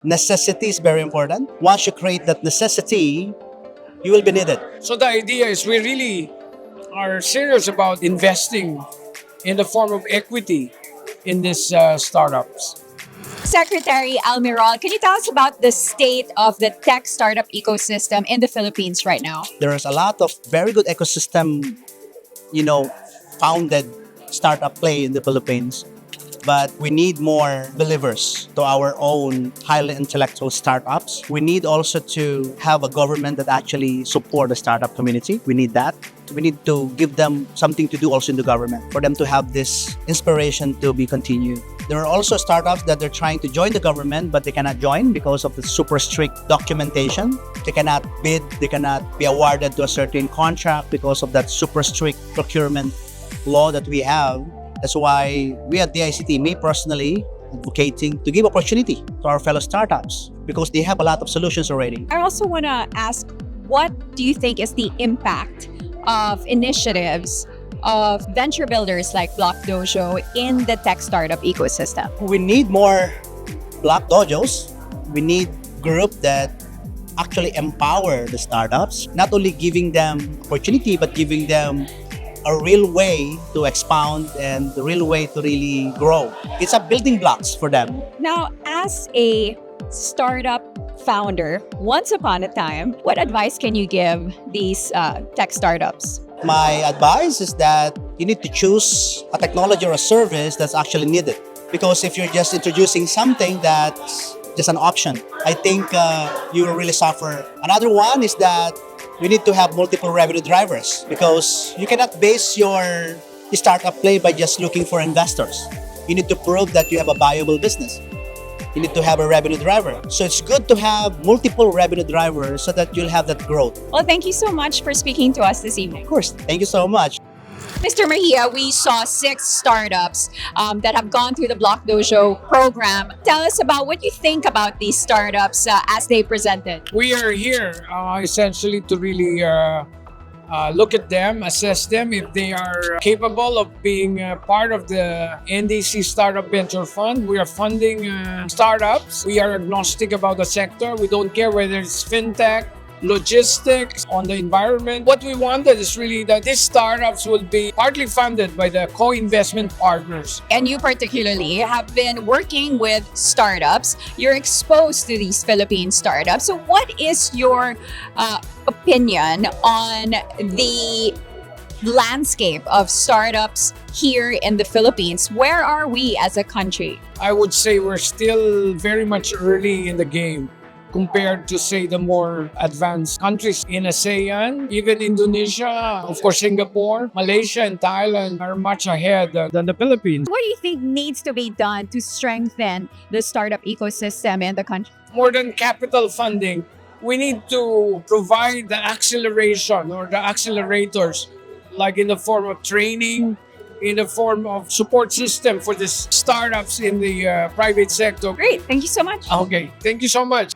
Necessity is very important. Once you create that necessity, you will be needed. So the idea is we really are serious about investing in the form of equity in these startups. Secretary Almirol, can you tell us about the state of the tech startup ecosystem in the Philippines right now? There's a lot of very good ecosystem, founded startup play in the Philippines. But we need more believers to our own highly intellectual startups. We need also to have a government that actually support the startup community. We need that. We need to give them something to do also in the government for them to have this inspiration to be continued. There are also startups that they're trying to join the government, but they cannot join because of the super strict documentation. They cannot bid, they cannot be awarded to a certain contract because of that super strict procurement law that we have. That's why we at DICT, me personally, advocating to give opportunity to our fellow startups because they have a lot of solutions already. I also want to ask, what do you think is the impact of initiatives of venture builders like Block Dojo in the tech startup ecosystem? We need more Block Dojos. We need group that actually empower the startups, not only giving them opportunity, but giving them a real way to expound and the real way to really grow. It's a building blocks for them. Now, as a startup founder, once upon a time, what advice can you give these tech startups? My advice is that you need to choose a technology or a service that's actually needed. Because if you're just introducing something that's just an option, I think you will really suffer. Another one is that we need to have multiple revenue drivers because you cannot base your startup play by just looking for investors. You need to prove that you have a viable business. You need to have a revenue driver. So it's good to have multiple revenue drivers so that you'll have that growth. Well, thank you so much for speaking to us this evening. Of course, thank you so much. Mr. Mejia, we saw 6 startups that have gone through the Block Dojo program. Tell us about what you think about these startups as they presented. We are here essentially to really look at them, assess them if they are capable of being part of the NDC Startup Venture Fund. We are funding startups. We are agnostic about the sector. We don't care whether it's fintech, logistics, on the environment. What we wanted is really that these startups will be partly funded by the co-investment partners. And you particularly have been working with startups. You're exposed to these Philippine startups. So what is your opinion on the landscape of startups here in the Philippines? Where are we as a country? I would say we're still very much early in the game compared to, say, the more advanced countries in ASEAN. Even Indonesia, of course, Singapore, Malaysia, and Thailand are much ahead than the Philippines. What do you think needs to be done to strengthen the startup ecosystem in the country? More than capital funding, we need to provide the acceleration or the accelerators, like in the form of training, in the form of support system for the startups in the private sector. Great. Thank you so much. Okay. Thank you so much.